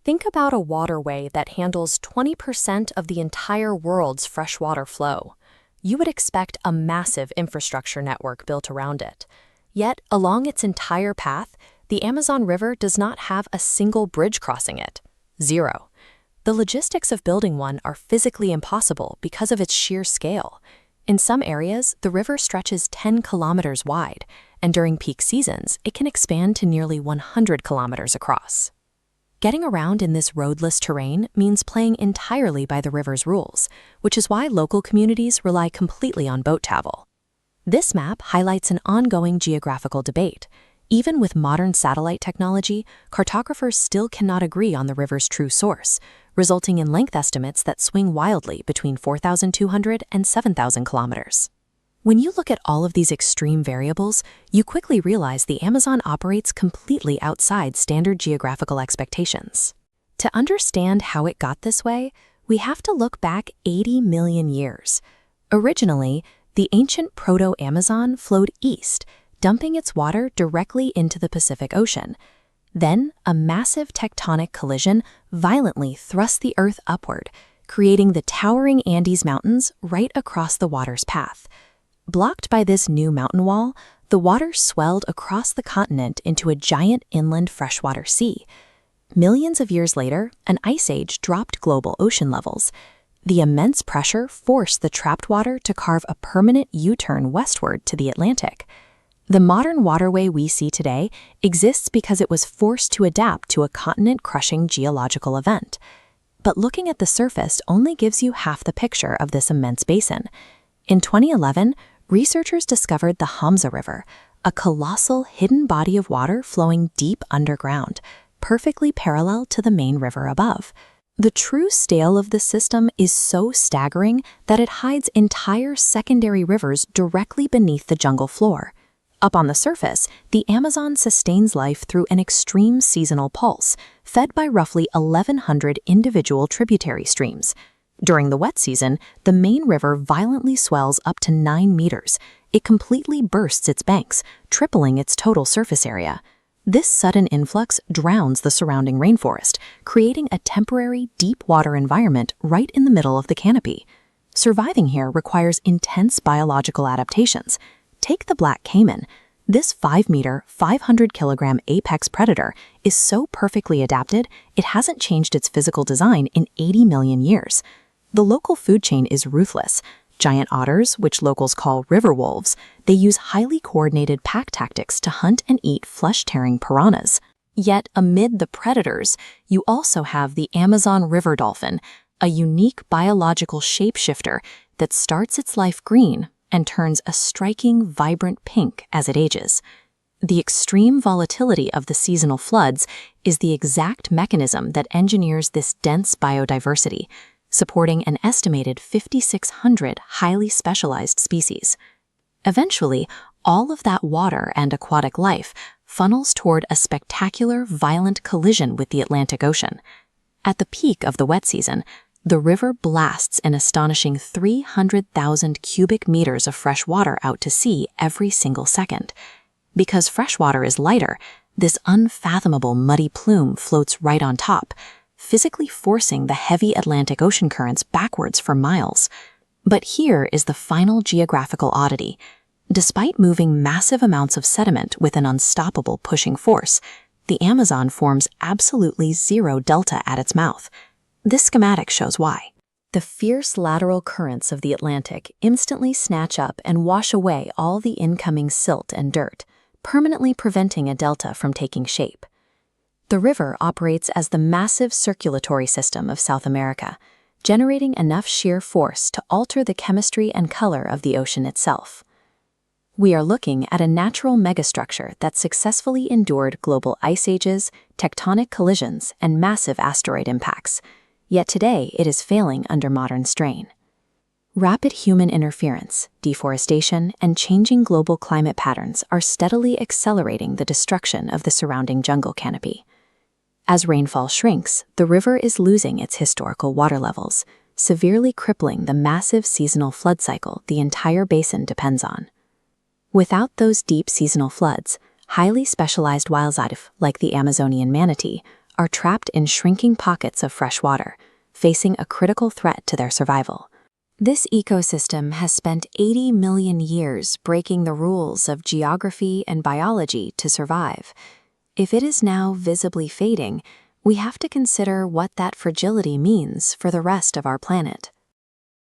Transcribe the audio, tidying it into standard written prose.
Think about a waterway that handles 20% of the entire world's freshwater flow. You would expect a massive infrastructure network built around it. Yet, along its entire path, the Amazon River does not have a single bridge crossing it. Zero. The logistics of building one are physically impossible because of its sheer scale. In some areas, the river stretches 10 kilometers wide, and during peak seasons, it can expand to nearly 100 kilometers across. Getting around in this roadless terrain means playing entirely by the river's rules, which is why local communities rely completely on boat travel. This map highlights an ongoing geographical debate. Even with modern satellite technology, cartographers still cannot agree on the river's true source, resulting in length estimates that swing wildly between 4,200 and 7,000 kilometers. When you look at all of these extreme variables, you quickly realize the Amazon operates completely outside standard geographical expectations. To understand how it got this way, we have to look back 80 million years. Originally, the ancient Proto-Amazon flowed east, dumping its water directly into the Pacific Ocean. Then, a massive tectonic collision violently thrust the Earth upward, creating the towering Andes Mountains right across the water's path. Blocked by this new mountain wall, the water swelled across the continent into a giant inland freshwater sea. Millions of years later, an ice age dropped global ocean levels. The immense pressure forced the trapped water to carve a permanent U-turn westward to the Atlantic. The modern waterway we see today exists because it was forced to adapt to a continent-crushing geological event. But looking at the surface only gives you half the picture of this immense basin. In 2011, researchers discovered the Hamza River, a colossal hidden body of water flowing deep underground, perfectly parallel to the main river above. The true scale of this system is so staggering that it hides entire secondary rivers directly beneath the jungle floor. Up on the surface, the Amazon sustains life through an extreme seasonal pulse, fed by roughly 1,100 individual tributary streams. During the wet season, the main river violently swells up to 9 meters. It completely bursts its banks, tripling its total surface area. This sudden influx drowns the surrounding rainforest, creating a temporary deep water environment right in the middle of the canopy. Surviving here requires intense biological adaptations. Take the black caiman. This 5-meter, 500-kilogram apex predator is so perfectly adapted, it hasn't changed its physical design in 80 million years. The local food chain is ruthless. Giant otters, which locals call river wolves, they use highly coordinated pack tactics to hunt and eat flesh-tearing piranhas. Yet, amid the predators, you also have the Amazon river dolphin, a unique biological shapeshifter that starts its life green and turns a striking, vibrant pink as it ages. The extreme volatility of the seasonal floods is the exact mechanism that engineers this dense biodiversity, supporting an estimated 5,600 highly specialized species. Eventually, all of that water and aquatic life funnels toward a spectacular, violent collision with the Atlantic Ocean. At the peak of the wet season, the river blasts an astonishing 300,000 cubic meters of fresh water out to sea every single second. Because fresh water is lighter, this unfathomable muddy plume floats right on top, physically forcing the heavy Atlantic Ocean currents backwards for miles. But here is the final geographical oddity. Despite moving massive amounts of sediment with an unstoppable pushing force, the Amazon forms absolutely zero delta at its mouth. This schematic shows why. The fierce lateral currents of the Atlantic instantly snatch up and wash away all the incoming silt and dirt, permanently preventing a delta from taking shape. The river operates as the massive circulatory system of South America, generating enough shear force to alter the chemistry and color of the ocean itself. We are looking at a natural megastructure that successfully endured global ice ages, tectonic collisions, and massive asteroid impacts. Yet today it is failing under modern strain. Rapid human interference, deforestation, and changing global climate patterns are steadily accelerating the destruction of the surrounding jungle canopy. As rainfall shrinks, the river is losing its historical water levels, severely crippling the massive seasonal flood cycle the entire basin depends on. Without those deep seasonal floods, highly specialized wildlife like the Amazonian manatee, are trapped in shrinking pockets of fresh water, facing a critical threat to their survival. This ecosystem has spent 80 million years breaking the rules of geography and biology to survive. If it is now visibly fading, we have to consider what that fragility means for the rest of our planet.